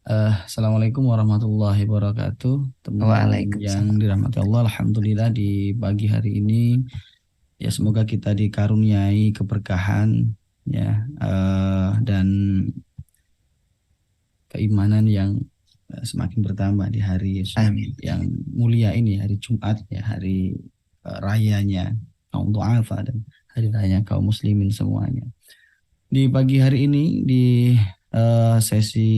Assalamualaikum warahmatullahi wabarakatuh. Teman-teman yang Waalaikumsalam. dirahmati Allah, Alhamdulillah di pagi hari ini ya semoga kita dikaruniai keberkahan ya dan keimanan yang semakin bertambah di hari Amin. yang mulia ini, hari Jumat ya, hari rayanya kaum du'afa dan hari raya kaum muslimin semuanya. Di pagi hari ini di sesi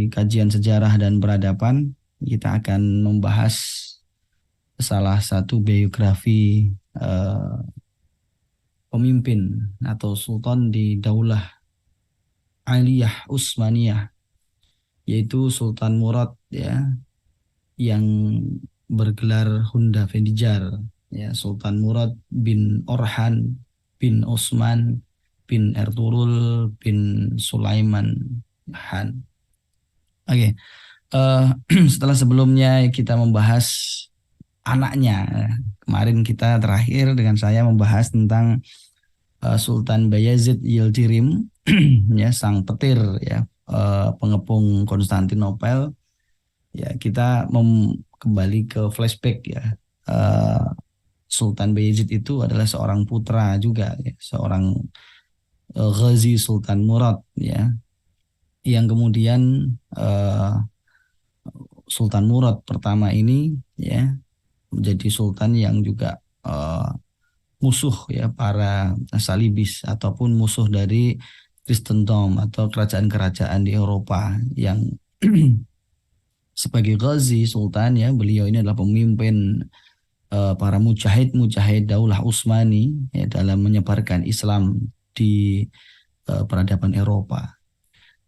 kajian sejarah dan peradaban kita akan membahas salah satu biografi eh, pemimpin atau sultan di Daulah Aliyah Utsmaniyah, yaitu Sultan Murad ya, yang bergelar Hunda Vendijar ya. Sultan Murad bin Orhan bin Utsman bin Ertugrul bin Sulaiman Han. Oke. Eh, Setelah sebelumnya kita membahas anaknya, kemarin kita terakhir dengan saya membahas tentang Sultan Bayezid Yildirim ya, sang petir ya, pengepung Konstantinopel ya. Kita kembali ke flashback ya. Eh, Sultan Bayezid itu adalah seorang putra juga ya, seorang Ghazi Sultan Murad ya, yang kemudian Sultan Murad pertama ini ya menjadi sultan yang juga musuh ya para Salibis ataupun musuh dari Kristendom atau kerajaan-kerajaan di Eropa yang sebagai Ghazi Sultan ya, beliau ini adalah pemimpin para mujahid Daulah Utsmani ya, dalam menyebarkan Islam di peradaban Eropa.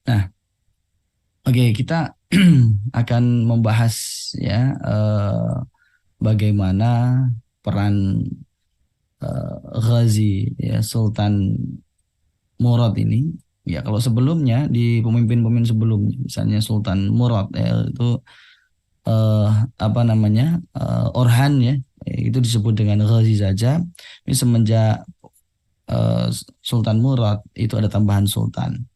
Nah, oke, kita akan membahas ya bagaimana peran Ghazi ya, Sultan Murad ini ya. Kalau sebelumnya di pemimpin-pemimpin sebelumnya misalnya Sultan Murad ya, itu eh, apa namanya, Orhan ya, itu disebut dengan Ghazi saja. Ini semenjak eh, Sultan Murad itu ada tambahan Sultan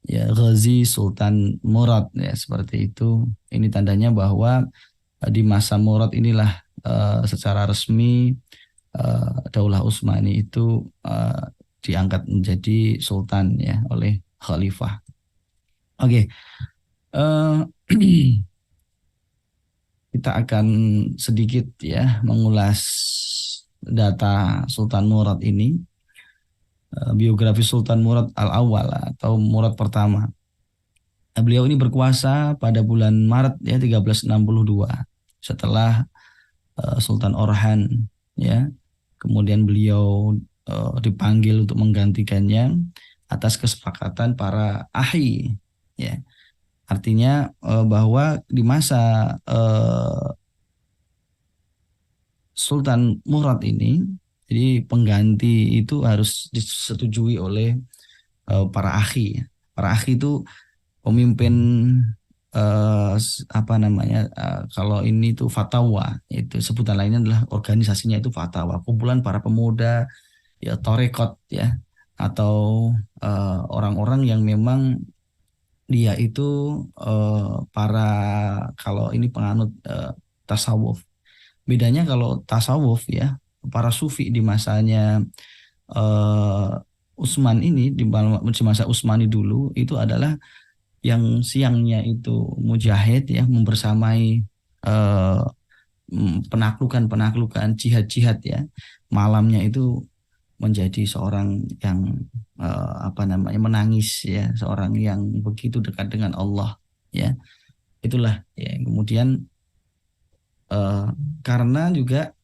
ya, Ghazi Sultan Murad ya, seperti itu. Ini tandanya bahwa di masa Murad inilah secara resmi Daulah Utsmani itu diangkat menjadi sultan ya oleh khalifah. Oke, eh, kita akan sedikit ya mengulas data Sultan Murad ini. Biografi Sultan Murad Al-Awwal atau Murad pertama. Beliau ini berkuasa pada bulan Maret ya 1362 setelah Sultan Orhan ya. Kemudian beliau dipanggil untuk menggantikannya atas kesepakatan para ahli ya. Artinya bahwa di masa Sultan Murad ini, jadi pengganti itu harus disetujui oleh para ahli. Para ahli itu pemimpin apa namanya, kalau ini tuh fatwa, itu sebutan lainnya adalah organisasinya itu fatwa, kumpulan para pemuda ya, torekot ya, atau orang-orang yang memang dia itu para, kalau ini penganut tasawuf. Bedanya kalau tasawuf ya, para sufi di masanya eh, Utsman ini, di masa Utsmani dulu itu adalah yang siangnya itu mujahid ya, membersamai eh, penaklukan-penaklukan jihad-jihad ya. Malamnya itu menjadi seorang yang apa namanya, menangis ya, seorang yang begitu dekat dengan Allah ya. Itulah ya. Kemudian eh, karena juga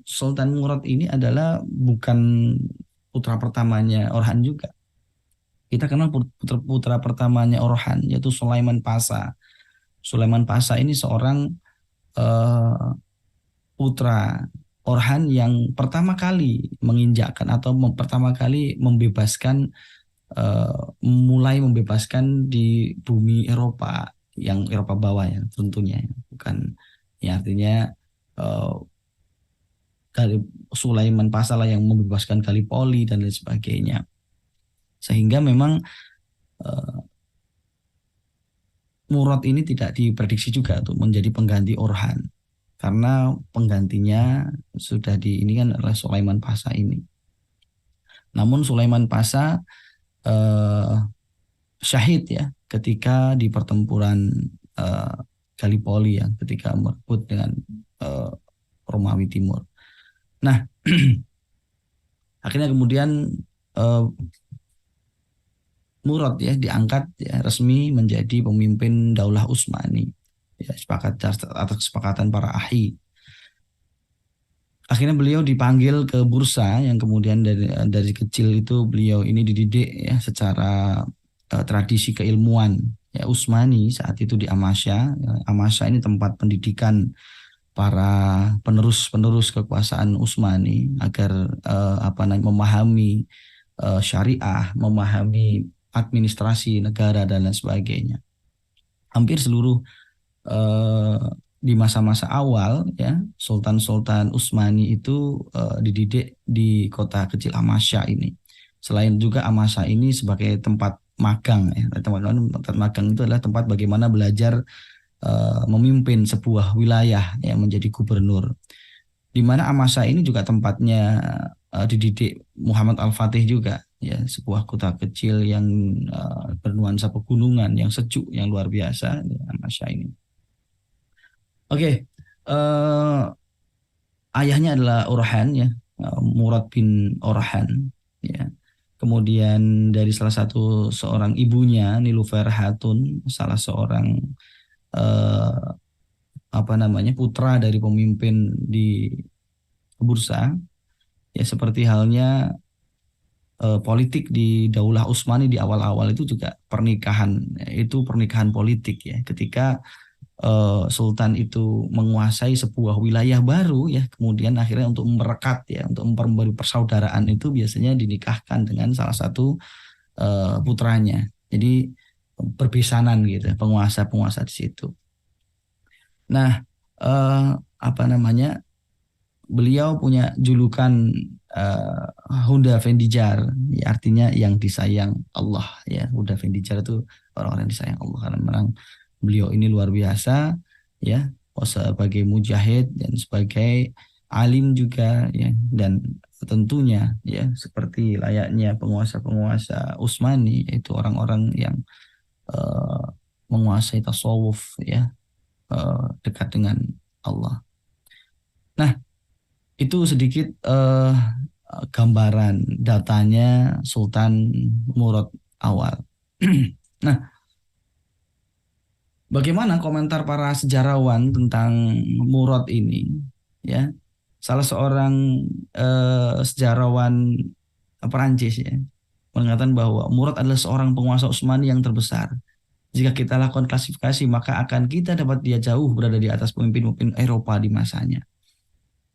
Sultan Murad ini adalah bukan putra pertamanya Orhan juga. Kita kenal putra pertamanya Orhan yaitu Sulaiman Pasha. Sulaiman Pasha ini seorang eh, putra Orhan yang pertama kali menginjakkan atau pertama kali membebaskan, mulai membebaskan di bumi Eropa, yang Eropa bawah ya tentunya, bukan ya, artinya eh, Sulaiman Pasha lah yang membebaskan Gallipoli dan lain sebagainya, sehingga memang eh, Murad ini tidak diprediksi juga untuk menjadi pengganti Orhan, karena penggantinya sudah di ini kan oleh Sulaiman Pasha ini. Namun Sulaiman Pasha eh, syahid ya ketika di pertempuran eh, Gallipoli ya, ketika merebut dengan eh, Romawi Timur. Nah, akhirnya kemudian eh, Murad ya diangkat ya resmi menjadi pemimpin Daulah Utsmani. Ya, sepakat atas kesepakatan para ahli. Akhirnya beliau dipanggil ke bursa yang kemudian dari kecil itu beliau ini dididik ya secara tradisi keilmuan ya Utsmani saat itu di Amasya. Ya, Amasya ini tempat pendidikan para penerus-penerus kekuasaan Utsmani agar memahami syariah, memahami administrasi negara dan lain sebagainya. Hampir seluruh eh, di masa-masa awal ya Sultan-Sultan Utsmani itu dididik di kota kecil Amasya ini. Selain juga Amasya ini sebagai tempat magang ya. Tempat magang itu adalah tempat bagaimana belajar memimpin sebuah wilayah yang menjadi gubernur. Di mana Amasya ini juga tempatnya dididik Muhammad Al-Fatih juga ya, sebuah kota kecil yang bernuansa pegunungan yang sejuk yang luar biasa ya, Amasya ini. Oke, ayahnya adalah Orhan ya, Murad bin Orhan ya. Kemudian dari salah satu seorang ibunya Nilufer Hatun, salah seorang eh, putra dari pemimpin di bursa ya, seperti halnya politik di Daulah Utsmani di awal-awal itu juga pernikahan politik ya, ketika Sultan itu menguasai sebuah wilayah baru ya, kemudian akhirnya untuk merekat ya, untuk memberi persaudaraan itu biasanya dinikahkan dengan salah satu putranya. Jadi perpisanan gitu, penguasa-penguasa di situ. Nah, eh, apa namanya? Beliau punya julukan Huda Vendijar, ya, artinya yang disayang Allah ya. Huda Vendijar itu orang-orang yang disayang Allah, karena memang beliau ini luar biasa ya, sebagai mujahid dan sebagai alim juga ya, dan tentunya ya seperti layaknya penguasa-penguasa Utsmani, yaitu orang-orang yang eh, menguasai tasawuf ya, dekat dengan Allah. Nah, itu sedikit gambaran datanya Sultan Murad awal. Nah, bagaimana komentar para sejarawan tentang Murad ini? Ya, salah seorang sejarawan Perancis ya mengatakan bahwa Murad adalah seorang penguasa Utsmani yang terbesar. Jika kita lakukan klasifikasi, maka akan kita dapat dia jauh berada di atas pemimpin-pemimpin Eropa di masanya.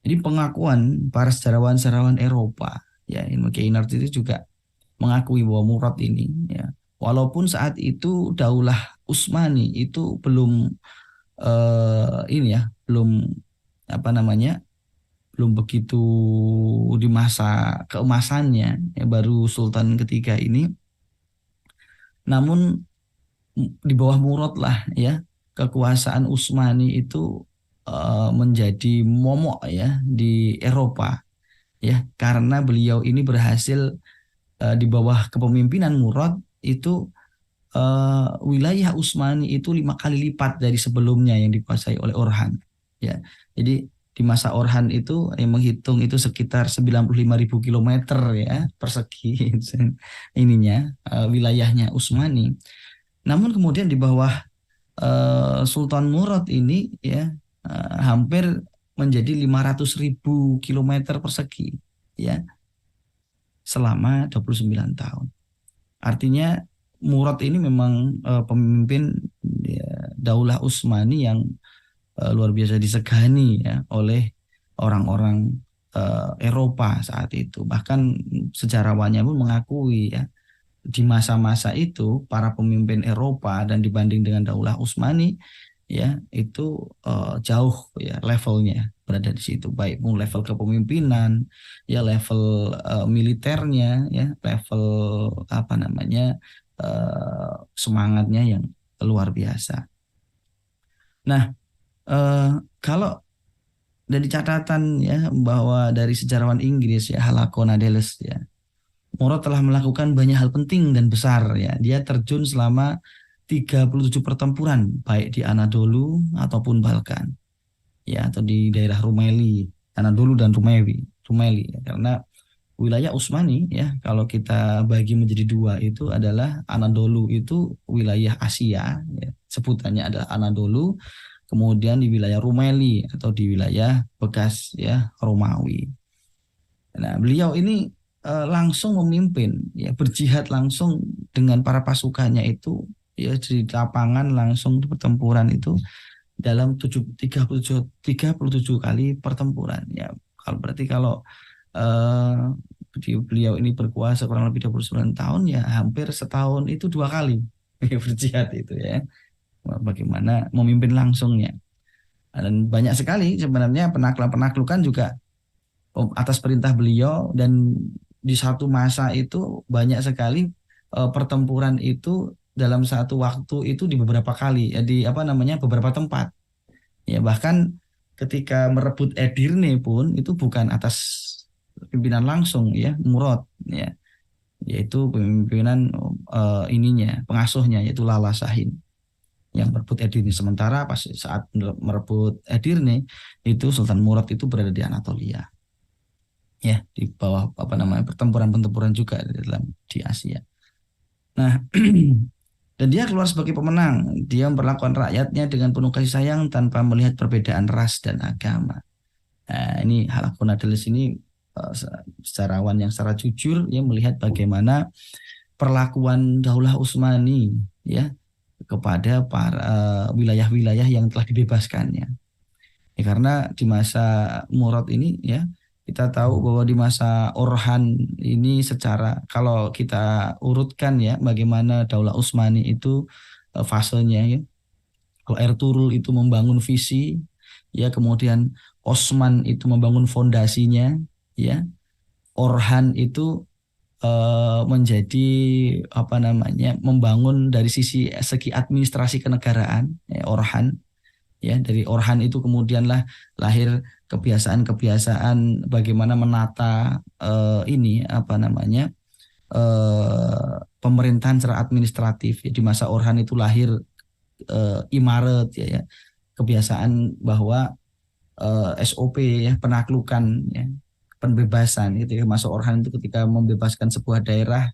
Jadi pengakuan para sejarawan-sejarawan Eropa, ya Ilmu Keinart itu juga mengakui bahwa Murad ini, ya, walaupun saat itu Daulah Utsmani itu belum belum apa namanya, belum begitu di masa keemasannya, ya, baru Sultan ketiga ini, namun di bawah Murad lah ya kekuasaan Utsmani itu menjadi momok ya di Eropa ya, karena beliau ini berhasil di bawah kepemimpinan Murad itu wilayah Utsmani itu 5 kali lipat dari sebelumnya yang dikuasai oleh Orhan ya. Jadi di masa Orhan itu yang menghitung itu sekitar 95.000 kilometer ya persegi ininya wilayahnya Utsmani. Namun kemudian di bawah Sultan Murad ini ya hampir menjadi 500.000 kilometer persegi ya selama 29 tahun. Artinya Murad ini memang pemimpin ya, Daulah Utsmani yang luar biasa disegani ya oleh orang-orang Eropa saat itu. Bahkan sejarawannya pun mengakui ya di masa-masa itu para pemimpin Eropa dan dibanding dengan Daulah Utsmani ya itu jauh ya levelnya berada di situ, baik pun level kepemimpinan ya, level militernya ya, level semangatnya yang luar biasa. Nah, eh, kalau dari catatan ya bahwa dari sejarawan Inggris ya Halakonadales ya, Murad telah melakukan banyak hal penting dan besar ya. Dia terjun selama 37 pertempuran baik di Anadolu ataupun Balkan ya, atau di daerah Rumeli, Anadolu dan Rumeli ya. Karena wilayah Utsmani ya kalau kita bagi menjadi dua itu adalah Anadolu itu wilayah Asia ya, sebutannya adalah Anadolu, kemudian di wilayah Rumeli atau di wilayah bekas ya Romawi. Nah, beliau ini langsung memimpin ya berjihad langsung dengan para pasukannya itu ya di lapangan langsung di pertempuran itu dalam 37 kali pertempuran ya. Kalau berarti kalau beliau ini berkuasa kurang lebih 29 tahun ya hampir setahun itu 2 kali berjihad itu ya. Bagaimana memimpin langsungnya. Dan banyak sekali sebenarnya penaklukan juga atas perintah beliau, dan di satu masa itu banyak sekali pertempuran itu dalam satu waktu itu di beberapa kali ya, di apa namanya beberapa tempat ya, bahkan ketika merebut Edirne pun itu bukan atas pimpinan langsung ya Murad ya, yaitu pimpinan ininya pengasuhnya yaitu Lala Sahin yang merebut Edirne. Sementara pas saat merebut Edirne itu Sultan Murad itu berada di Anatolia ya, di bawah apa namanya pertempuran-pertempuran juga di Asia. Nah, dan dia keluar sebagai pemenang. Dia memperlakukan rakyatnya dengan penuh kasih sayang tanpa melihat perbedaan ras dan agama. Nah, ini Halakonadales ini sejarawan yang secara jujur ya melihat bagaimana perlakuan Daulah Utsmani ya kepada para wilayah-wilayah yang telah dibebaskannya. Ya, karena di masa Murad ini ya kita tahu bahwa di masa Orhan ini secara kalau kita urutkan ya bagaimana Daulah Utsmani itu fasenya ya. Kalau Ertuğrul itu membangun visi ya, kemudian Osman itu membangun fondasinya ya. Orhan itu menjadi apa namanya membangun dari segi administrasi kenegaraan ya, Orhan ya, dari Orhan itu kemudianlah lahir kebiasaan-kebiasaan bagaimana menata ini apa namanya pemerintahan secara administratif ya. Di masa Orhan itu lahir imaret ya, ya kebiasaan bahwa SOP ya penaklukan ya pembebasan itu ya. Masa Orhan itu ketika membebaskan sebuah daerah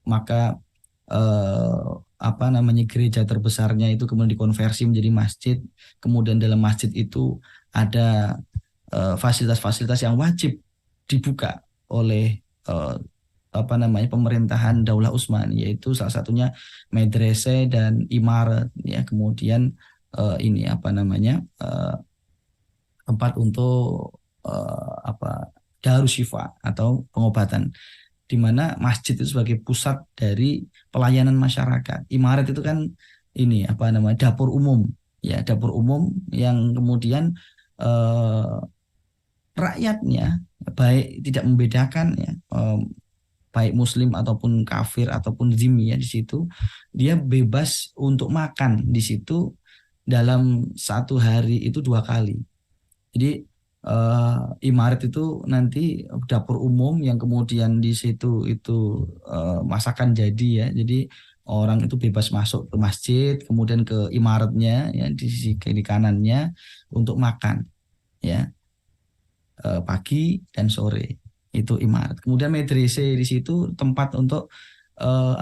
maka eh, apa namanya gereja terbesarnya itu kemudian dikonversi menjadi masjid. Kemudian dalam masjid itu ada fasilitas-fasilitas yang wajib dibuka oleh apa namanya pemerintahan Daulah Utsmani, yaitu salah satunya medrese dan imarat ya. Kemudian ini apa namanya tempat untuk apa darus syifa atau pengobatan, di mana masjid itu sebagai pusat dari pelayanan masyarakat. Imarat itu kan ini apa namanya dapur umum ya, dapur umum yang kemudian eh, rakyatnya baik tidak membedakan ya baik muslim ataupun kafir ataupun zimmi ya, di situ dia bebas untuk makan di situ dalam satu hari itu 2 kali. Jadi imaret itu nanti dapur umum yang kemudian di situ itu masakan jadi ya. Jadi orang itu bebas masuk ke masjid, kemudian ke imaratnya ya di sisi kiri kanannya untuk makan ya pagi dan sore itu imarat. Kemudian medrese di situ tempat untuk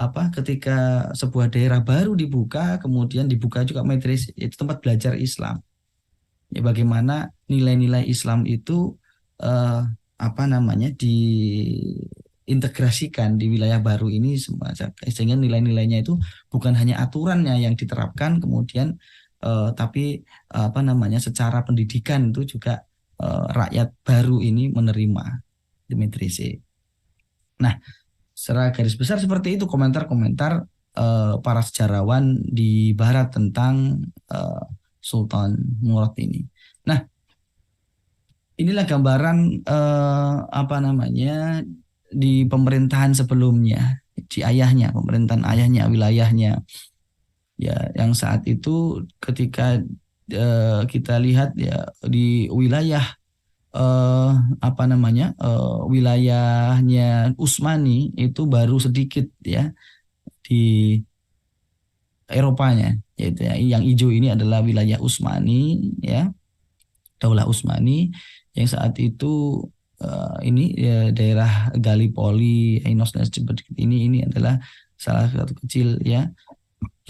apa ketika sebuah daerah baru dibuka, kemudian dibuka juga medrese, itu tempat belajar Islam. Ya, bagaimana nilai-nilai Islam itu eh, apa namanya diintegrasikan di wilayah baru ini sehingga nilai-nilainya itu bukan hanya aturannya yang diterapkan kemudian tapi apa namanya secara pendidikan itu juga rakyat baru ini menerima Dimitri C. Nah, secara garis besar seperti itu komentar-komentar para sejarawan di Barat tentang Sultan Murad ini. Nah, inilah gambaran apa namanya di pemerintahan sebelumnya, di ayahnya, pemerintahan ayahnya, wilayahnya. ya yang saat itu ketika kita lihat ya di wilayah apa namanya wilayahnya Utsmani itu baru sedikit ya di Eropanya, yaitu ya, yang hijau ini adalah wilayah Utsmani ya, Daulah Utsmani yang saat itu ini ya, daerah Gallipoli, Ainos dan seperti ini adalah salah satu kecil ya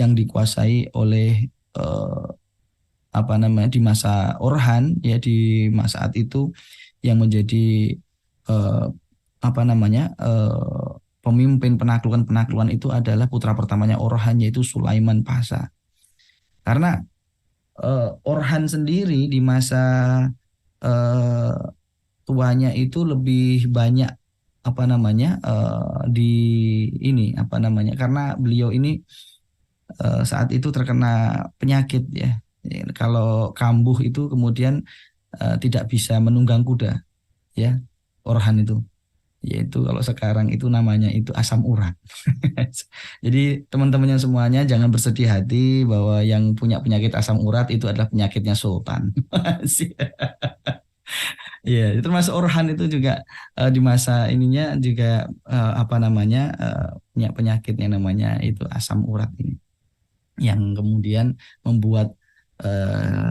yang dikuasai oleh apa namanya di masa Orhan ya, di masa saat itu yang menjadi eh, apa namanya pemimpin penaklukan-penaklukan itu adalah putra pertamanya Orhan, yaitu Sulaiman Pasha. Karena Orhan sendiri di masa eh, tuanya itu lebih banyak apa namanya di ini apa namanya, karena beliau ini saat itu terkena penyakit ya. Ya, kalau kambuh itu kemudian tidak bisa menunggang kuda ya, Orhan itu, yaitu kalau sekarang itu namanya itu asam urat. Jadi teman-temannya semuanya jangan bersedih hati bahwa yang punya penyakit asam urat itu adalah penyakitnya Sultan. Iya, itu termasuk Orhan itu juga di masa ininya juga apa namanya punya penyakit yang namanya itu asam urat ini, yang kemudian membuat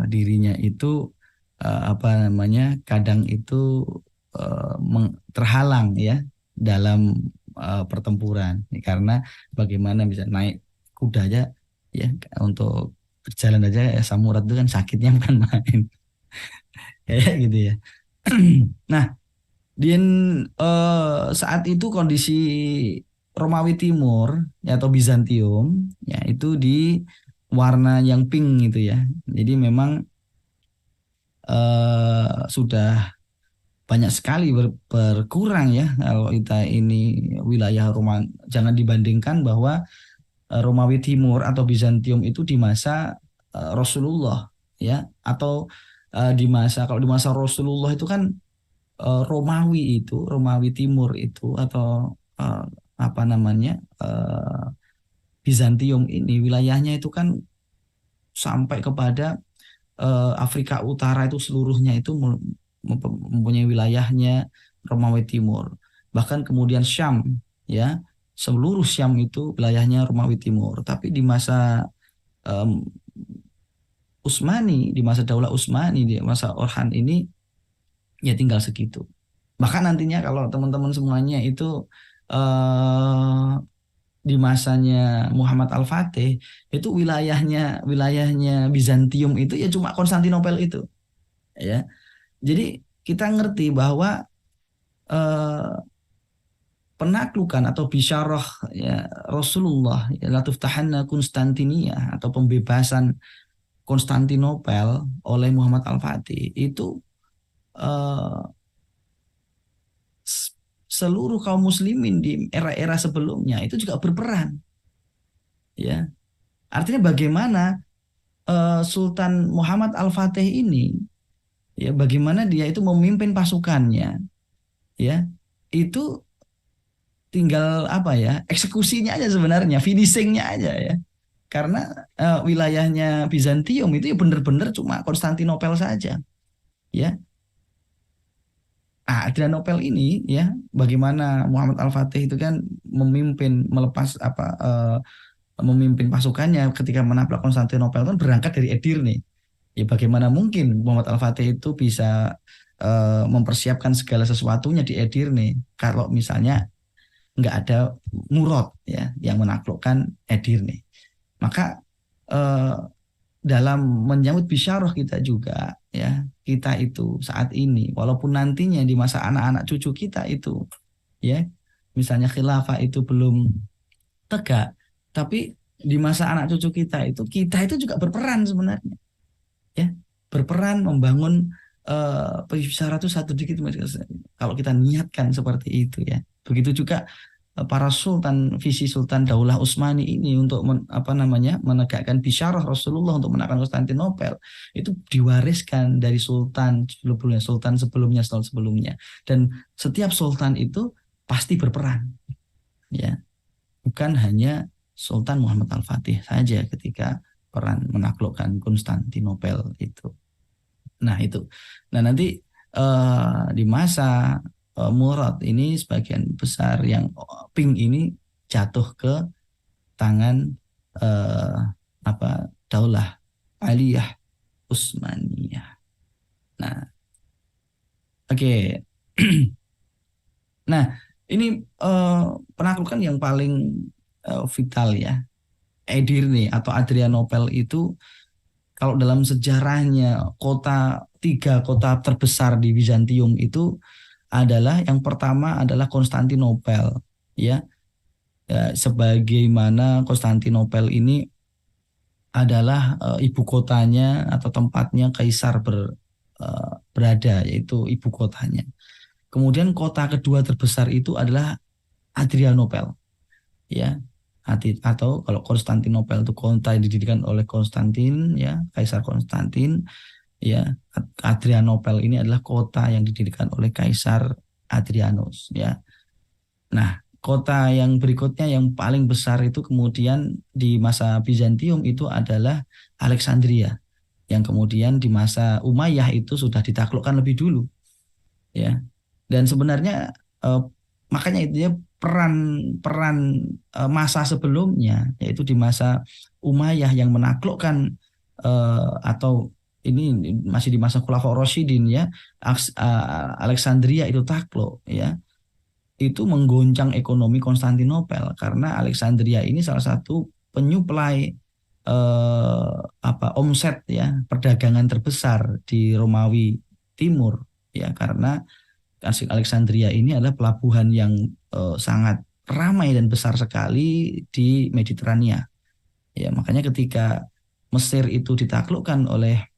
dirinya itu apa namanya kadang itu terhalang ya dalam pertempuran. Karena bagaimana bisa naik kuda aja ya, untuk berjalan aja ya, asam urat itu kan sakitnya bukan main. Kayak gitu ya. Nah, Din saat itu kondisi Romawi Timur ya, atau Bizantium ya itu di warna yang pink gitu ya. Jadi memang sudah banyak sekali berkurang ya kalau kita ini wilayah Roma. Jangan dibandingkan bahwa Romawi Timur atau Bizantium itu di masa Rasulullah ya, atau di masa, kalau di masa Rasulullah itu kan Romawi Timur itu atau apa namanya Bizantium ini wilayahnya itu kan sampai kepada Afrika Utara itu seluruhnya itu mempunyai wilayahnya Romawi Timur. Bahkan kemudian Syam ya, seluruh Syam itu wilayahnya Romawi Timur. Tapi di masa um, Utsmani, di masa Daulah Utsmani, di masa Orhan ini ya tinggal segitu. Bahkan nantinya kalau teman-teman semuanya itu eh, di masanya Muhammad Al-Fatih itu wilayahnya Bizantium itu ya cuma Konstantinopel itu ya. Jadi kita ngerti bahwa eh, penaklukan atau bisyarah ya Rasulullah ya latuf tahanna Konstantinia atau pembebasan Konstantinopel oleh Muhammad Al-Fatih itu eh, seluruh kaum muslimin di era-era sebelumnya itu juga berperan ya. Artinya bagaimana Sultan Muhammad Al-Fatih ini ya, bagaimana dia itu memimpin pasukannya ya, itu tinggal apa ya, eksekusinya aja sebenarnya, finishingnya aja ya. Karena wilayahnya Bizantium itu ya benar-benar cuma Konstantinopel saja ya. Adrianopel ini ya, bagaimana Muhammad Al-Fatih itu kan memimpin melepas apa memimpin pasukannya ketika menakluk Konstantinopel kan berangkat dari Edirne. Ya bagaimana mungkin Muhammad Al-Fatih itu bisa mempersiapkan segala sesuatunya di Edirne kalau misalnya nggak ada Murad ya yang menaklukkan Edirne. Maka eh, dalam menyambut bisyarah kita juga ya, kita itu saat ini walaupun nantinya di masa anak-anak cucu kita itu ya, misalnya khilafah itu belum tegak, tapi di masa anak cucu kita itu juga berperan sebenarnya ya, berperan membangun bisyarah itu satu dikit kalau kita niatkan seperti itu ya. Begitu juga para sultan, visi Sultan Daulah Utsmani ini untuk apa namanya menegakkan bisyarah Rasulullah untuk menaklukkan Konstantinopel itu diwariskan dari sultan sebelumnya, dan setiap sultan itu pasti berperan ya, bukan hanya Sultan Muhammad Al-Fatih saja ketika peran menaklukkan Konstantinopel itu. Nah itu. Nah nanti di masa Murad ini sebagian besar yang pink ini jatuh ke tangan eh, Daulah Aliyah Utsmaniyah. Nah, oke. Nah, ini penaklukan yang paling vital ya. Edirne atau Adrianopel itu kalau dalam sejarahnya tiga kota terbesar di Bizantium itu adalah yang pertama adalah Konstantinopel ya. Sebagaimana Konstantinopel ini adalah ibu kotanya atau tempatnya kaisar berada, yaitu ibu kotanya. Kemudian kota kedua terbesar itu adalah Adrianopel ya. Atau kalau Konstantinopel itu kota yang didirikan oleh Konstantin ya, Kaisar Konstantin ya. Adrianopel ini adalah kota yang didirikan oleh Kaisar Adrianus ya. Nah, kota yang berikutnya yang paling besar itu kemudian di masa Bizantium itu adalah Alexandria, yang kemudian di masa Umayyah itu sudah ditaklukkan lebih dulu ya. Dan sebenarnya eh, makanya itu ya peran peran masa sebelumnya, yaitu di masa Umayyah yang menaklukkan atau ini masih di masa Khulafaur Rasyidin ya, Alexandria itu takluk ya, itu menggoncang ekonomi Konstantinopel karena Alexandria ini salah satu penyuplai omset ya perdagangan terbesar di Romawi Timur ya, karena Alexandria ini adalah pelabuhan yang sangat ramai dan besar sekali di Mediterania ya. Makanya ketika Mesir itu ditaklukkan oleh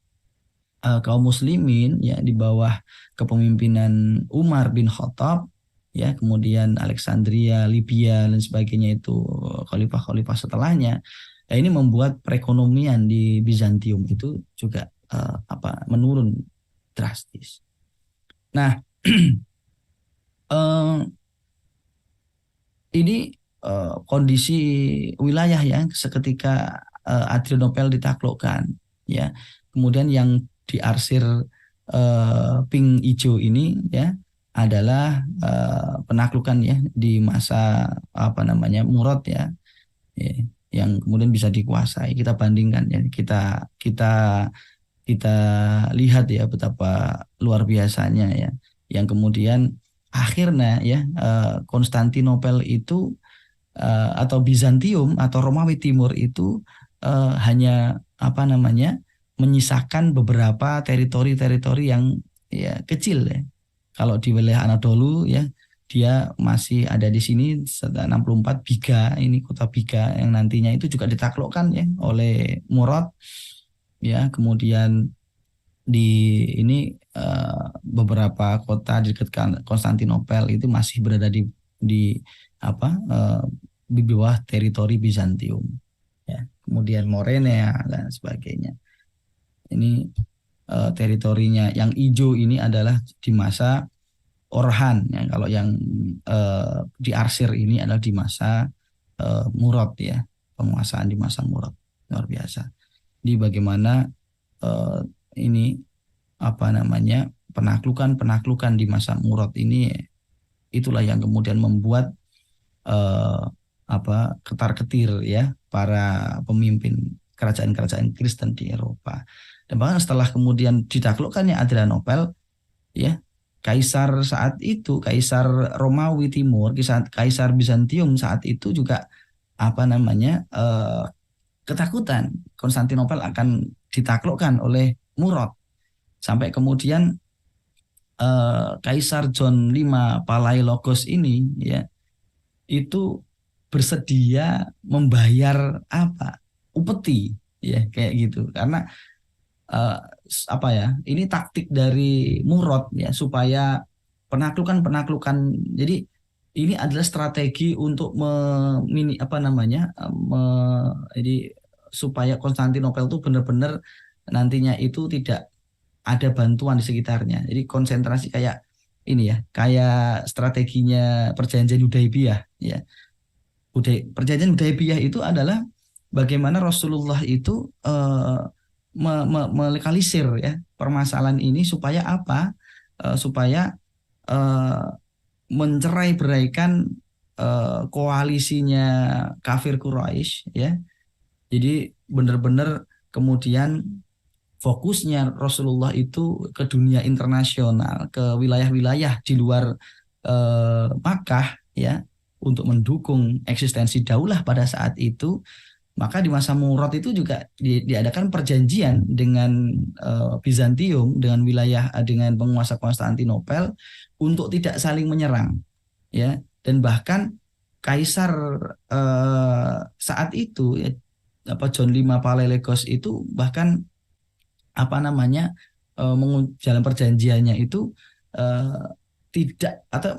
kaum muslimin ya di bawah kepemimpinan Umar bin Khattab ya, kemudian Alexandria, Libya dan sebagainya itu khalifah-khalifah setelahnya. Ya, ini membuat perekonomian di Bizantium itu juga menurun drastis. Nah, ini kondisi wilayah ya seketika Adrianopel ditaklukkan ya. Kemudian yang diarsir pink hijau ini ya adalah penaklukan ya di masa Murad ya, ya, yang kemudian bisa dikuasai. Kita bandingkan ya, kita kita lihat ya betapa luar biasanya ya, yang kemudian akhirnya ya Konstantinopel itu atau Bizantium atau Romawi Timur itu hanya menyisakan beberapa teritori-teritori yang ya kecil ya. Kalau di wilayah Anadolu ya dia masih ada di sini 64 Biga, ini kota Biga yang nantinya itu juga ditaklukkan ya oleh Murad ya. Kemudian di ini beberapa kota di dekat Konstantinopel itu masih berada di di bawah teritori Bizantium ya. Kemudian Morenia dan sebagainya. Ini teritorinya yang hijau ini adalah di masa Orhan ya. Kalau yang diarsir ini adalah di masa Murad ya, penguasaan di masa Murad. Luar biasa. Di bagaimana ini penaklukan di masa Murad ini, itulah yang kemudian membuat ketar-ketir ya para pemimpin kerajaan-kerajaan Kristen di Eropa. Dan bahkan setelah kemudian ditaklukkannya Adrianopel ya, kaisar saat itu, kaisar Romawi Timur, kaisar Bizantium saat itu juga ketakutan Konstantinopel akan ditaklukkan oleh Murad. Sampai kemudian Kaisar John V Palaiologos ini ya itu bersedia membayar upeti ya kayak gitu, karena ini taktik dari Murad ya supaya penaklukan. Jadi ini adalah strategi untuk jadi supaya Konstantinopel itu benar-benar nantinya itu tidak ada bantuan di sekitarnya. Jadi konsentrasi kayak ini ya, kayak strateginya perjanjian Hudaibiyah ya. Perjanjian Hudaybiyah itu adalah bagaimana Rasulullah itu melokalisir ya permasalahan ini supaya apa? Supaya eh, mencerai-beraikan koalisinya kafir Quraisy ya. Jadi benar-benar kemudian fokusnya Rasulullah itu ke dunia internasional, ke wilayah-wilayah di luar Makkah ya, untuk mendukung eksistensi daulah pada saat itu. Maka di masa Murad itu juga diadakan perjanjian dengan Bizantium, dengan wilayah dengan penguasa Konstantinopel untuk tidak saling menyerang ya, dan bahkan Kaisar saat itu ya, apa John V Palaiologos itu bahkan apa namanya dalam perjanjiannya itu eh, tidak atau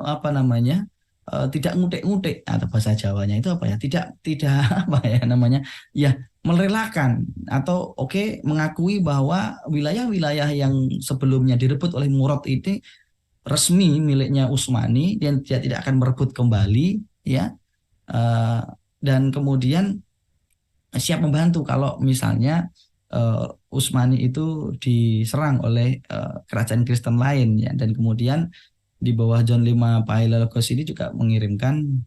apa namanya tidak ngutik-ngutik atau bahasa Jawanya itu apa ya, tidak apa ya namanya ya, merelakan atau mengakui bahwa wilayah-wilayah yang sebelumnya direbut oleh Murad ini resmi miliknya Utsmani dan dia tidak akan merebut kembali ya. Eh, dan kemudian siap membantu kalau misalnya Utsmani itu diserang oleh kerajaan Kristen lain ya, dan kemudian di bawah John V Palaiologos ini juga mengirimkan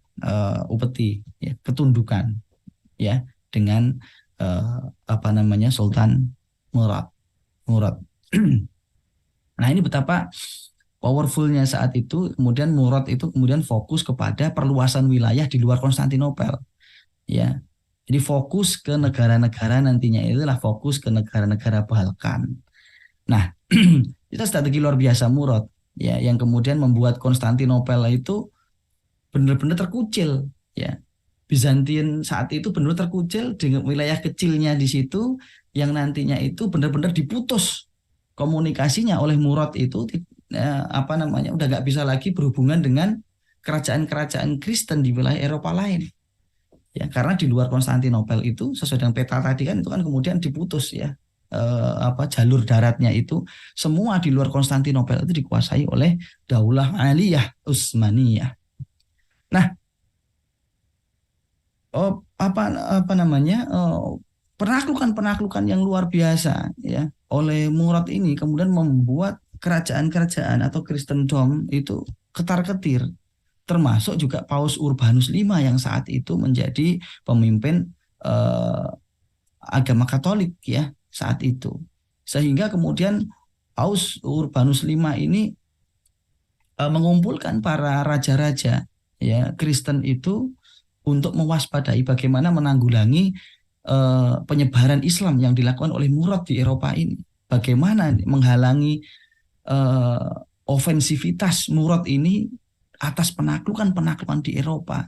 upeti ya, ketundukan ya, dengan apa namanya Sultan Murad. Murad. Nah, ini betapa powerfulnya saat itu. Kemudian Murad itu kemudian fokus kepada perluasan wilayah di luar Konstantinopel ya. Jadi fokus ke negara-negara, nantinya itulah fokus ke negara-negara Balkan. Nah, itu strategi luar biasa Murad ya, yang kemudian membuat Konstantinopel itu benar-benar terkucil ya. Bizantium saat itu benar-benar terkucil dengan wilayah kecilnya di situ, yang nantinya itu benar-benar diputus komunikasinya oleh Murad itu apa namanya udah nggak bisa lagi berhubungan dengan kerajaan-kerajaan Kristen di wilayah Eropa lain ya, karena di luar Konstantinopel itu sesuai dengan peta tadi kan, itu kan kemudian diputus ya, apa jalur daratnya itu semua di luar Konstantinopel itu dikuasai oleh Daulah Aliyah Utsmaniyah. Nah, apa namanya penaklukan-penaklukan yang luar biasa ya oleh Murad ini kemudian membuat kerajaan-kerajaan atau Kristendom itu ketar-ketir, termasuk juga Paus Urbanus V yang saat itu menjadi pemimpin eh, agama Katolik ya saat itu, sehingga kemudian Paus Urbanus V ini mengumpulkan para raja-raja ya Kristen itu untuk mewaspadai bagaimana menanggulangi penyebaran Islam yang dilakukan oleh Murad di Eropa ini, bagaimana menghalangi eh, ofensivitas Murad ini atas penaklukan-penaklukan di Eropa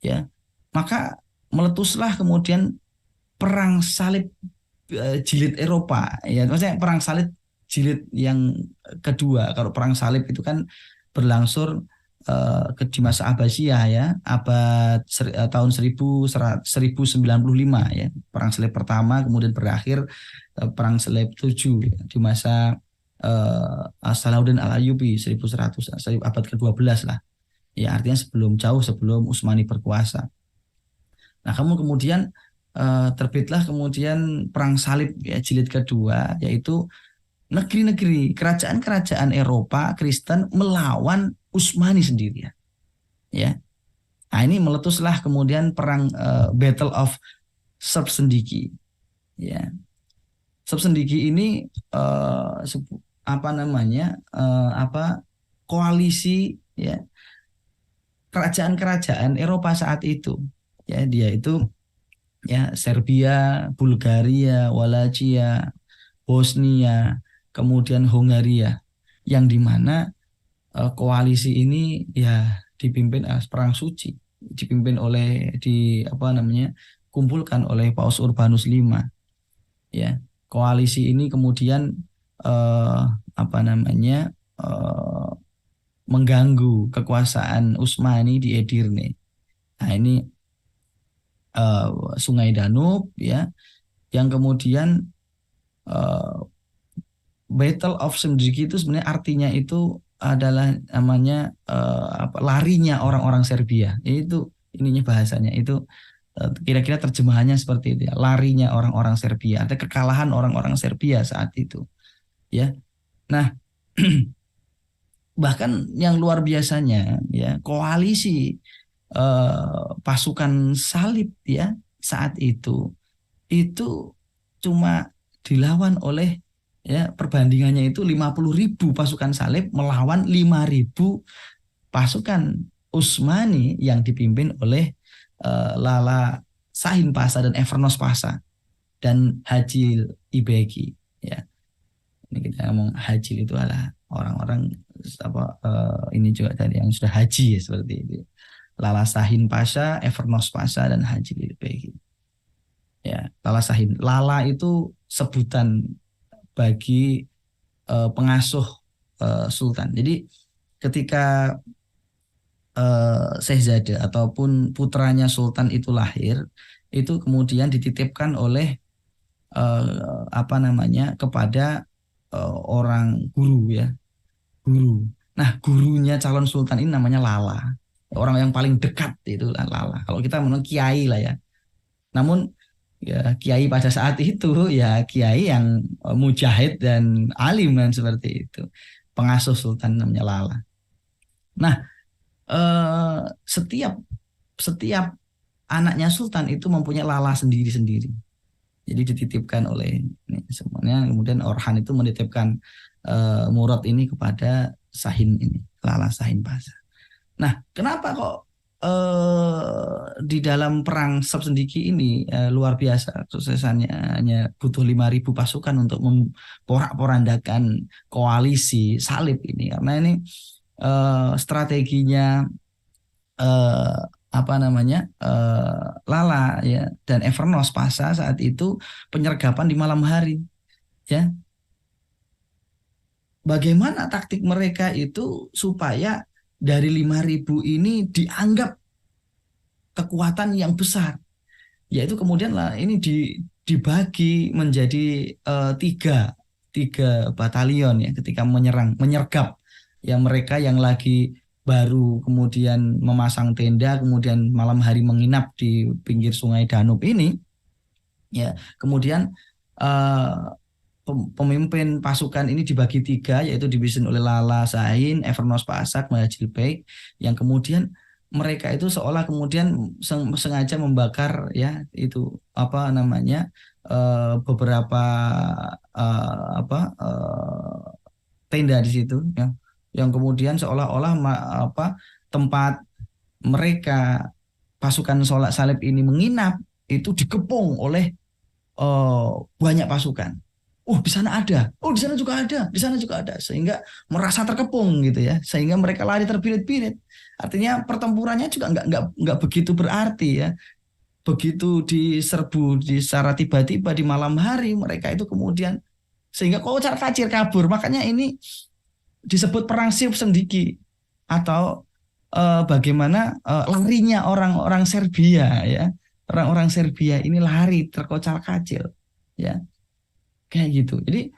ya. Maka meletuslah kemudian perang salib jilid Eropa ya, maksudnya perang salib jilid yang kedua. Kalau perang salib itu kan berlangsung di masa Abbasiyah ya, abad tahun 1095 ya, perang salib pertama, kemudian berakhir perang salib 7 ya, di masa Salahuddin Al-Ayyubi 1100 abad ke-12 lah ya, artinya jauh sebelum Utsmani berkuasa. Nah, kemudian terbitlah kemudian perang salib ya jilid kedua, yaitu negeri-negeri kerajaan-kerajaan Eropa Kristen melawan Utsmani sendirian ya. Nah, ini meletuslah kemudian perang Battle of Srpsendiki ya. Srpsendiki ini apa namanya apa koalisi ya kerajaan-kerajaan Eropa saat itu ya, dia itu ya Serbia, Bulgaria, Wallachia, Bosnia, kemudian Hongaria, yang dimana koalisi ini ya dipimpin perang suci, dipimpin oleh apa namanya kumpulkan oleh Paus Urbanus V ya. Koalisi ini kemudian apa namanya mengganggu kekuasaan Utsmani di Edirne. Nah, ini Sungai Danub ya, yang kemudian Battle of Srpsendiki itu sebenarnya artinya itu adalah namanya larinya orang-orang Serbia. Itu ininya bahasanya itu kira-kira terjemahannya seperti itu ya. Larinya orang-orang Serbia, ada kekalahan orang-orang Serbia saat itu, ya. Nah, bahkan yang luar biasanya ya koalisi pasukan salib ya saat itu cuma dilawan oleh ya perbandingannya itu 50.000 pasukan salib melawan 5.000 pasukan Utsmani yang dipimpin oleh Lala Sahin Pasha dan Evernos Pasha dan Haji Ibeki ya. Ini kita ngomong haji itu adalah orang-orang ini juga tadi yang sudah haji ya seperti itu. Lala Sahin Pasha, Evernos Pasha dan Haji Ibeki. Ya, Lala Sahin. Lala itu sebutan bagi pengasuh sultan. Jadi ketika Sehzada ataupun putranya sultan itu lahir, itu kemudian dititipkan oleh apa namanya kepada orang guru ya, guru. Nah, gurunya calon sultan ini namanya Lala. Orang yang paling dekat itu Lala. Kalau kita menurut kiai lah ya. Namun ya kiai pada saat itu ya kiai yang mujahid dan alim dan seperti itu. Pengasuh sultan namanya Lala. Nah, setiap setiap anaknya sultan itu mempunyai Lala sendiri-sendiri. Jadi dititipkan oleh ini semuanya. Kemudian Orhan itu menitipkan Murad ini kepada Sahin ini, Lala Sahin Pasha. Nah, kenapa kok di dalam perang Sabsendiki ini luar biasa suksesannya hanya butuh 5.000 pasukan untuk memporak-porandakan koalisi salib ini karena ini strateginya eh, apa namanya Lala ya dan Evernos Pasha saat itu penyergapan di malam hari ya. Bagaimana taktik mereka itu supaya dari 5.000 ini dianggap kekuatan yang besar, yaitu kemudian lah ini dibagi menjadi tiga tiga batalion ya ketika menyergap ya mereka yang lagi baru kemudian memasang tenda kemudian malam hari menginap di pinggir sungai Danub ini ya kemudian eh, pemimpin pasukan ini dibagi tiga yaitu dipimpin oleh Lala Sahin, Evernos Pasak, Majilbek yang kemudian mereka itu seolah kemudian sengaja membakar ya itu apa namanya beberapa tenda di situ ya yang kemudian seolah-olah tempat mereka pasukan sholat salib ini menginap itu dikepung oleh banyak pasukan. Oh di sana ada, oh di sana juga ada, di sana juga ada, sehingga merasa terkepung gitu ya, sehingga mereka lari terbirit-birit. Artinya pertempurannya juga nggak begitu berarti ya. Begitu diserbu di secara tiba-tiba di malam hari mereka itu kemudian sehingga kocar kacir kabur. Makanya ini disebut perang Siup Sendiki atau bagaimana larinya orang-orang Serbia ya. Orang-orang Serbia ini lari terkocar kacir ya kayak gitu. Jadi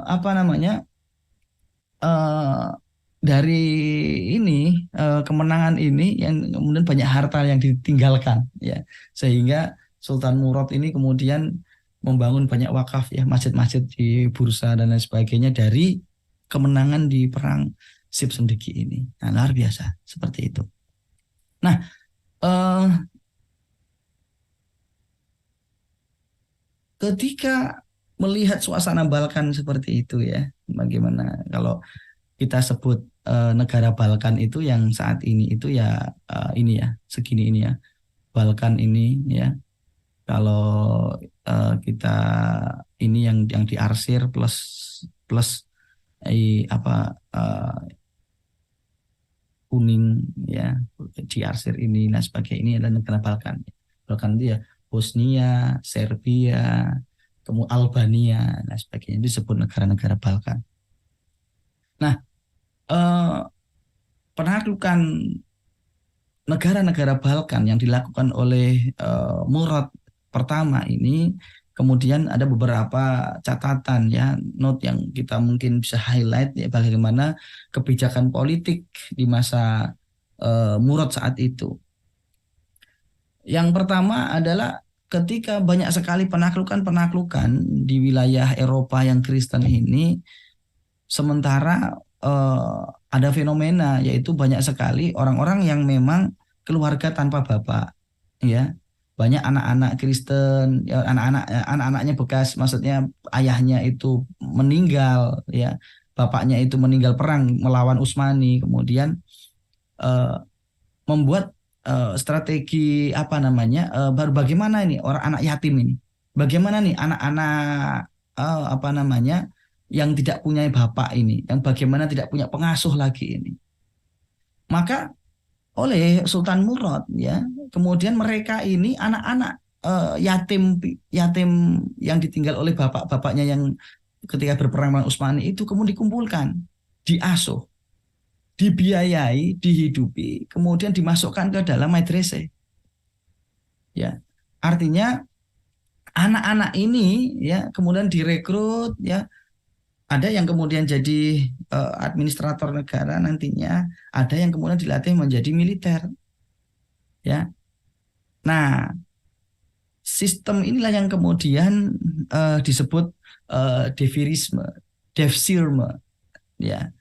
apa namanya eh, dari ini kemenangan ini yang kemudian banyak harta yang ditinggalkan ya sehingga Sultan Murad ini kemudian membangun banyak wakaf ya masjid-masjid di Bursa dan lain sebagainya dari kemenangan di perang Sip Sendiki ini. Nah, luar biasa seperti itu. Nah, eh, ketika melihat suasana Balkan seperti itu ya, bagaimana kalau kita sebut negara Balkan itu yang saat ini itu ya ini ya segini ini ya Balkan ini ya kalau kita ini yang diarsir plus plus apa kuning ya diarsir ini nah sebagai ini adalah negara Balkan. Balkan itu ya Bosnia, Serbia, kemudian Albania, nah sebagainya itu disebut negara-negara Balkan. Nah, eh, penaklukan negara-negara Balkan yang dilakukan oleh Murad pertama ini Kemudian ada beberapa catatan ya, note yang kita mungkin bisa highlight ya, bagaimana kebijakan politik di masa Murad saat itu. Yang pertama adalah ketika banyak sekali penaklukan-penaklukan di wilayah Eropa yang Kristen ini, sementara ada fenomena yaitu banyak sekali orang-orang yang memang keluarga tanpa bapak, ya. Banyak anak-anak Kristen, ya, anak-anaknya bekas, maksudnya ayahnya itu meninggal, ya. Bapaknya itu meninggal perang melawan Utsmani, kemudian eh, membuat strategi apa namanya, baru bagaimana ini orang anak yatim ini, bagaimana nih anak-anak apa namanya yang tidak punya bapak ini, yang bagaimana tidak punya pengasuh lagi ini. Maka oleh Sultan Murad ya, kemudian mereka ini anak-anak yatim yatim yang ditinggal oleh bapak-bapaknya yang ketika berperang melawan Utsmani itu kemudian dikumpulkan, diasuh, dibiayai, dihidupi, kemudian dimasukkan ke dalam madrasah. Ya, artinya anak-anak ini ya kemudian direkrut ya, ada yang kemudian jadi administrator negara nantinya, ada yang kemudian dilatih menjadi militer. Ya, nah sistem inilah yang kemudian disebut devirisme, devsirme, ya,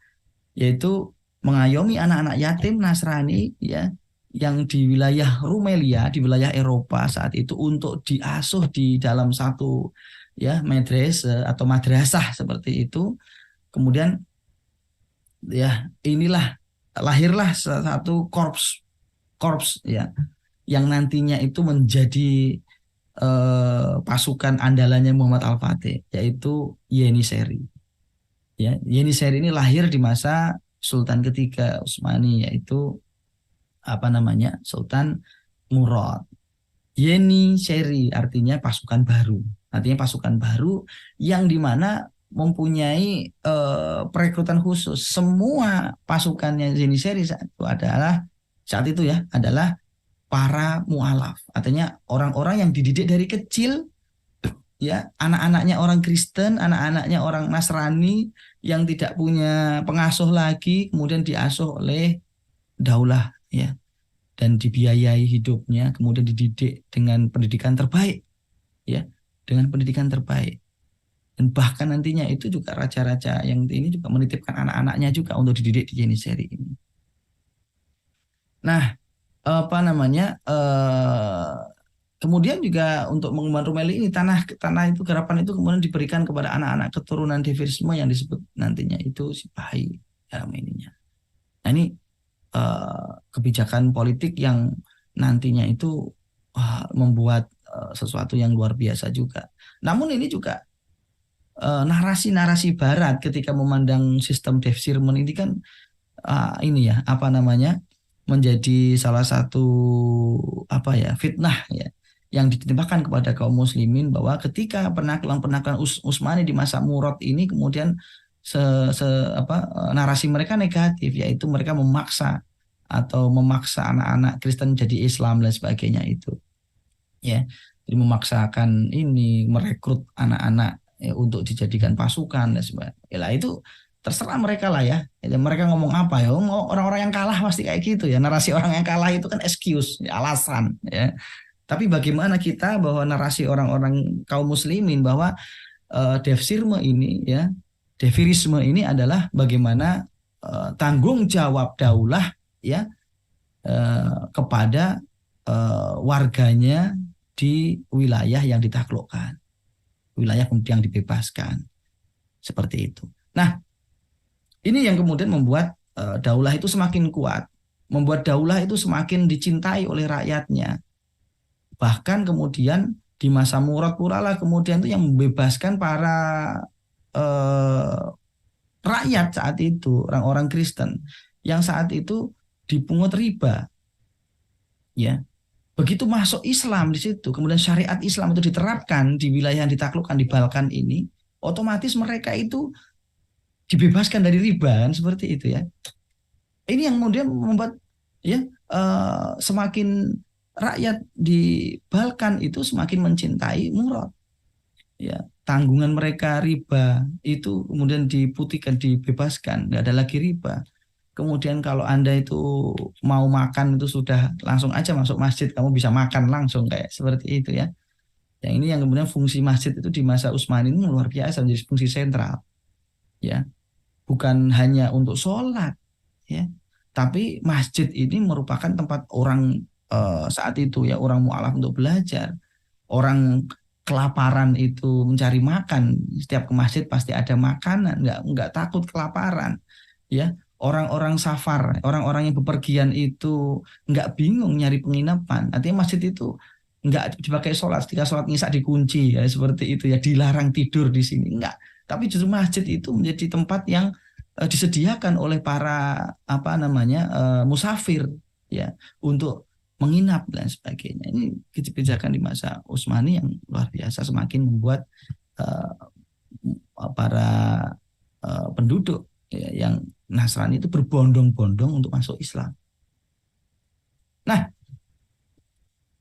yaitu mengayomi anak-anak yatim Nasrani ya yang di wilayah Rumelia, di wilayah Eropa saat itu untuk diasuh di dalam satu ya madrasah atau madrasah seperti itu. Kemudian ya inilah lahirlah satu korps korps ya yang nantinya itu menjadi pasukan andalannya Muhammad Al-Fatih, yaitu Yeniseri. Ya, Yeniseri ini lahir di masa Sultan ketiga Utsmani, yaitu apa namanya Sultan Murad. Yeniseri artinya pasukan baru, artinya pasukan baru yang dimana mempunyai perekrutan khusus. Semua pasukannya Yeniseri saat itu ya adalah para mualaf, artinya orang-orang yang dididik dari kecil, ya, anak-anaknya orang Kristen, anak-anaknya orang Nasrani yang tidak punya pengasuh lagi, kemudian diasuh oleh daulah, ya, dan dibiayai hidupnya, kemudian dididik dengan pendidikan terbaik, ya, dengan pendidikan terbaik. Dan bahkan nantinya itu juga raja-raja yang ini juga menitipkan anak-anaknya juga untuk dididik di Yeniseri ini. Nah, apa namanya? Kemudian juga untuk mengembang Rumeli ini tanah itu garapan itu kemudian diberikan kepada anak-anak keturunan Devirisme yang disebut nantinya itu Sipahi dalam ininya. Nah ini kebijakan politik yang nantinya itu membuat sesuatu yang luar biasa juga. Namun ini juga narasi-narasi Barat ketika memandang sistem Devsirmen ini kan ini ya apa namanya menjadi salah satu apa ya fitnah ya yang ditimpakan kepada kaum muslimin, bahwa ketika penaklukan-penaklukan Utsmani di masa Murad ini kemudian se, se apa narasi mereka negatif, yaitu mereka memaksa anak-anak Kristen jadi Islam dan sebagainya itu ya, jadi memaksakan ini merekrut anak-anak ya, untuk dijadikan pasukan dan sebagainya. Ya, itu terserah mereka lah ya. Mereka ngomong apa ya, orang-orang yang kalah pasti kayak gitu ya, narasi orang yang kalah itu kan excuse ya, alasan ya. Tapi bagaimana kita bahwa narasi orang-orang kaum muslimin bahwa devsirme ini ya, devirisme ini adalah bagaimana tanggung jawab daulah ya kepada warganya di wilayah yang ditaklukkan, wilayah yang dibebaskan, seperti itu. Nah, ini yang kemudian membuat daulah itu semakin kuat, membuat daulah itu semakin dicintai oleh rakyatnya. Bahkan kemudian di masa Murad pula lah kemudian itu yang membebaskan para rakyat saat itu, orang-orang Kristen yang saat itu dipungut riba, ya. Begitu masuk Islam di situ, kemudian syariat Islam itu diterapkan di wilayah yang ditaklukkan di Balkan ini, otomatis mereka itu dibebaskan dari riba, kan seperti itu ya. Ini yang kemudian membuat ya semakin rakyat di Balkan itu semakin mencintai Murad. ya tanggungan mereka riba itu kemudian diputihkan, dibebaskan, nggak ada lagi riba. Kemudian kalau Anda itu mau makan itu sudah langsung aja masuk masjid, kamu bisa makan langsung kayak seperti itu ya. Yang ini yang kemudian fungsi masjid itu di masa Utsmani ini luar biasa, menjadi fungsi sentral ya. Bukan hanya untuk sholat ya, tapi masjid ini merupakan tempat orang saat itu ya, orang mualaf untuk belajar. Orang kelaparan itu mencari makan, setiap ke masjid pasti ada makanan, nggak takut kelaparan ya. Orang-orang safar, orang-orang yang bepergian itu nggak bingung nyari penginapan. Artinya masjid itu nggak dipakai sholat, ketika sholat ngisak dikunci ya, seperti itu ya, dilarang tidur di sini, nggak. Tapi justru masjid itu menjadi tempat yang disediakan oleh para apa namanya musafir ya, untuk menginap dan sebagainya. Ini kebijakan di masa Utsmani yang luar biasa, semakin membuat uh, para penduduk ya, yang Nasrani itu berbondong-bondong untuk masuk Islam. Nah,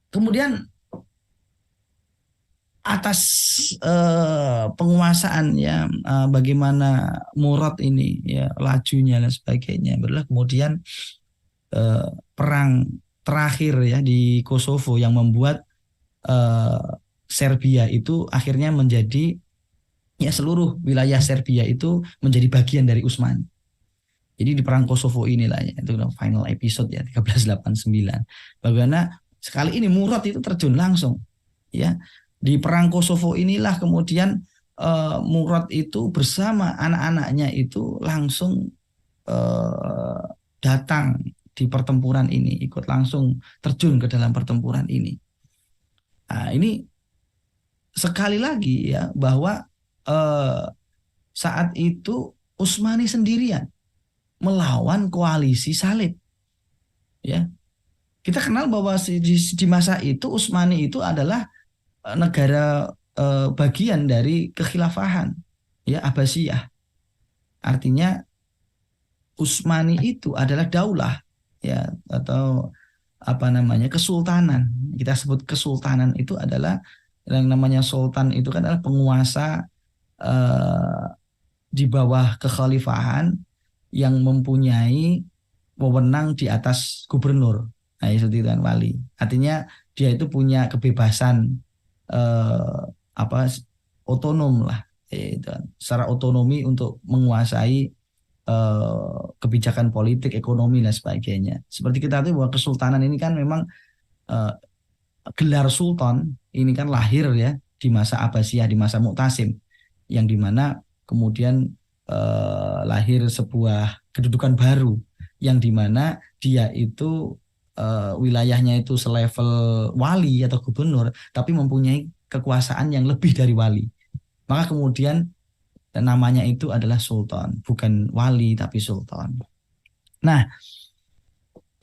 kemudian atas penguasaan ya, bagaimana Murad ini ya lajunya dan sebagainya, berlah kemudian perang terakhir ya di Kosovo yang membuat eh, Serbia itu akhirnya menjadi, ya seluruh wilayah Serbia itu menjadi bagian dari Utsmani. Jadi di perang Kosovo inilah ya, itu final episode ya 1389. Bagaimana sekali ini Murad itu terjun langsung ya. Di perang Kosovo inilah kemudian Murad itu bersama anak-anaknya itu langsung eh, datang di pertempuran ini, ikut langsung terjun ke dalam pertempuran ini. Nah, ini sekali lagi ya bahwa eh, saat itu Utsmani sendirian melawan koalisi salib ya. Kita kenal bahwa di masa itu Utsmani itu adalah negara bagian dari kekhilafahan ya Abbasiyah. Artinya Utsmani itu adalah daulah ya, atau apa namanya kesultanan. Kita sebut kesultanan itu adalah yang namanya sultan itu kan adalah penguasa eh, di bawah kekhalifahan yang mempunyai wewenang di atas gubernur. Nah, itu kan wali. Artinya dia itu punya kebebasan eh, apa otonom lah, itu secara otonomi untuk menguasai kebijakan politik, ekonomi dan sebagainya. Seperti kita tahu bahwa kesultanan ini kan memang eh, gelar sultan ini kan lahir ya di masa Abbasiyah, di masa Mu'tasim, yang dimana kemudian lahir sebuah kedudukan baru yang dimana dia itu wilayahnya itu selevel wali atau gubernur, tapi mempunyai kekuasaan yang lebih dari wali. Maka kemudian namanya itu adalah sultan, bukan wali tapi sultan. Nah,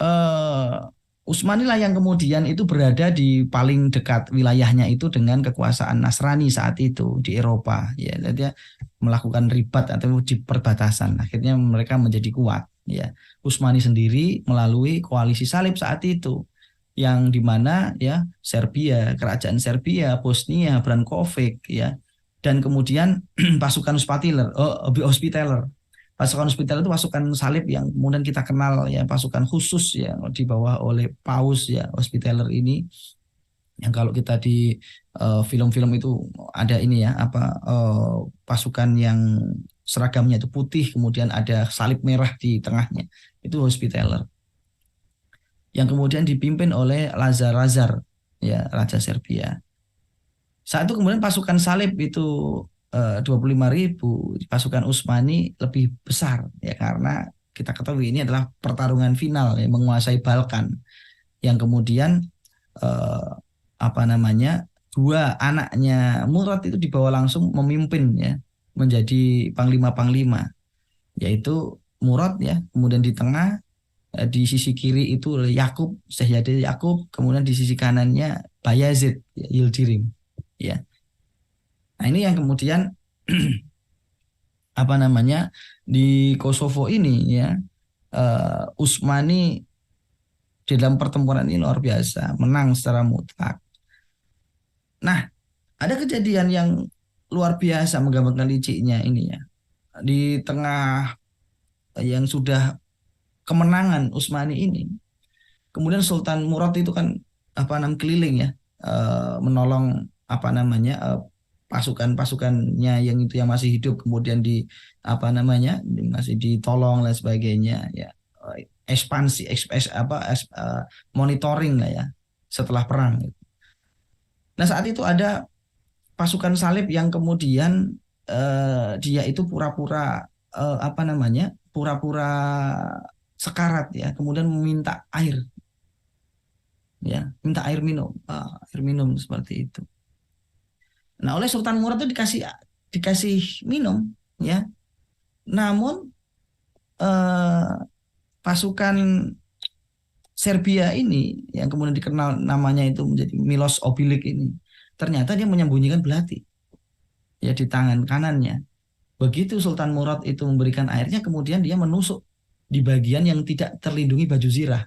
eh, Utsmanilah yang kemudian itu berada di paling dekat wilayahnya itu dengan kekuasaan Nasrani saat itu di Eropa. Ya, dia melakukan ribat atau di perbatasan. Akhirnya mereka menjadi kuat. Ya, Utsmani sendiri melalui koalisi salib saat itu, yang dimana ya Serbia, kerajaan Serbia, Bosnia, Brankovic ya, dan kemudian pasukan Hospitaller. Pasukan Hospitaller itu pasukan salib yang kemudian kita kenal ya, pasukan khusus ya di bawah oleh Paus ya, Hospitaller ini, yang kalau kita di film-film itu ada ini ya apa pasukan yang seragamnya itu putih kemudian ada salib merah di tengahnya, itu Hospitaller yang kemudian dipimpin oleh Lazar Lazar ya, raja Serbia. Saat itu kemudian pasukan salib itu 25.000, pasukan Utsmani lebih besar ya, karena kita ketahui ini adalah pertarungan final ya, menguasai Balkan, yang kemudian eh, apa namanya dua anaknya Murad itu dibawa langsung memimpin ya, menjadi panglima-panglima, yaitu Murad ya, kemudian di tengah di sisi kiri itu Yakub, Syekh Yakub, kemudian di sisi kanannya Bayazid ya, Yildirim ya. Nah, ini yang kemudian apa namanya di Kosovo ini ya, Utsmani di dalam pertempuran ini luar biasa, menang secara mutlak. Nah, ada kejadian yang luar biasa menggambangkan liciknya ini ya. Di tengah yang sudah kemenangan Utsmani ini, kemudian Sultan Murad itu kan apa namanya keliling ya, menolong apa namanya pasukan-pasukannya yang itu yang masih hidup, kemudian di apa namanya masih ditolong dan sebagainya ya. Ekspansi monitoring lah ya setelah perang. Nah saat itu ada pasukan salib yang kemudian dia itu pura-pura apa namanya pura-pura sekarat ya, kemudian meminta air ya, minta air minum seperti itu. Nah oleh Sultan Murad itu dikasih minum ya, namun eh, pasukan Serbia ini yang kemudian dikenal namanya itu menjadi Milos Obilic ini, ternyata dia menyembunyikan belati ya di tangan kanannya. Begitu Sultan Murad itu memberikan airnya, kemudian dia menusuk di bagian yang tidak terlindungi baju zirah.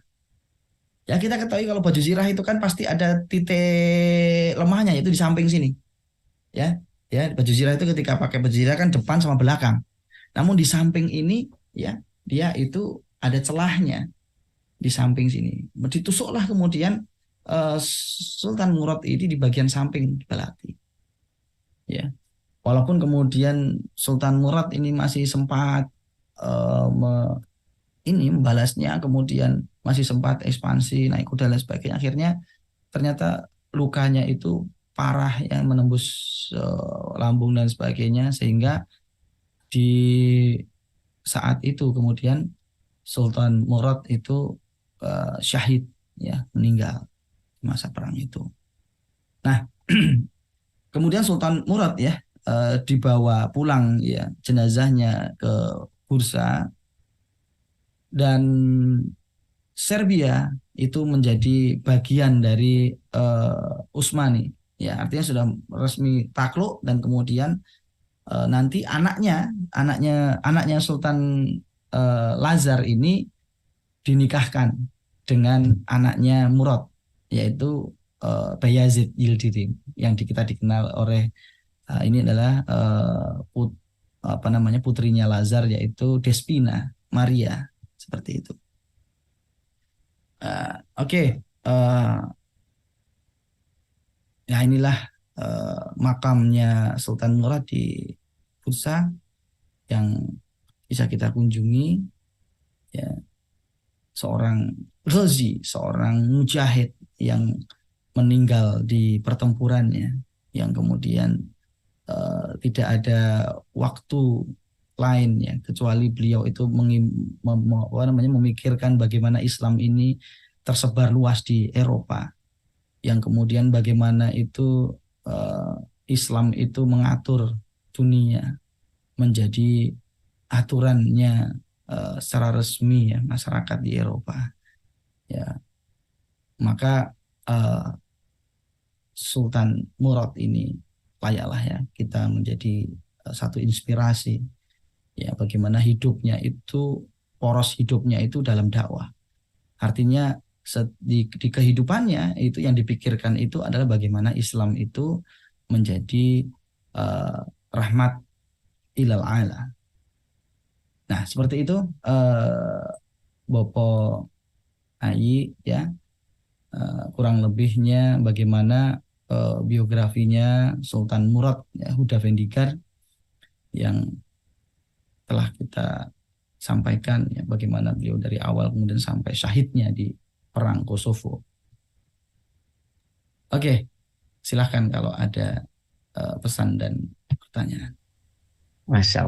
Ya kita ketahui kalau baju zirah itu kan pasti ada titik lemahnya, itu di samping sini. Ya, ya baju zirah itu ketika pakai baju zirah kan depan sama belakang. Namun di samping ini, ya dia itu ada celahnya di samping sini. Ditusuklah kemudian Sultan Murad ini di bagian samping belati. Ya, walaupun kemudian Sultan Murad ini masih sempat eh, me- ini membalasnya, kemudian masih sempat ekspansi naik kuda dan sebagainya. Akhirnya ternyata lukanya itu parah yang menembus lambung dan sebagainya, sehingga di saat itu kemudian Sultan Murad itu syahid ya, meninggal di masa perang itu. Nah, kemudian Sultan Murad ya dibawa pulang ya jenazahnya ke Bursa, dan Serbia itu menjadi bagian dari Utsmani. Ya, artinya sudah resmi takluk, dan kemudian nanti anaknya Sultan Lazar ini dinikahkan dengan anaknya Murad, yaitu Bayazid Yildirim, yang kita dikenal oleh ini adalah apa namanya putrinya Lazar, yaitu Despina Maria, seperti itu. Oke. Ya inilah makamnya Sultan Murad di Bursa yang bisa kita kunjungi ya, seorang ghazi, seorang mujahid yang meninggal di pertempurannya, yang kemudian tidak ada waktu lain ya kecuali beliau itu memikirkan bagaimana Islam ini tersebar luas di Eropa, yang kemudian bagaimana itu uh, Islam itu mengatur dunia menjadi aturannya secara resmi ya masyarakat di Eropa ya. Maka uh, Sultan Murad ini layaklah ya kita menjadi satu inspirasi ya, bagaimana hidupnya itu, poros hidupnya itu dalam dakwah. Artinya di kehidupannya itu yang dipikirkan itu adalah bagaimana Islam itu menjadi uh, rahmat ilal ala. Nah, seperti itu Bopo Ayi ya, kurang lebihnya bagaimana biografinya Sultan Murad ya, Huda Vendigar yang telah kita sampaikan ya, bagaimana beliau dari awal kemudian sampai syahidnya di perang Kosovo. Oke, silahkan kalau ada pesan dan pertanyaan. Masya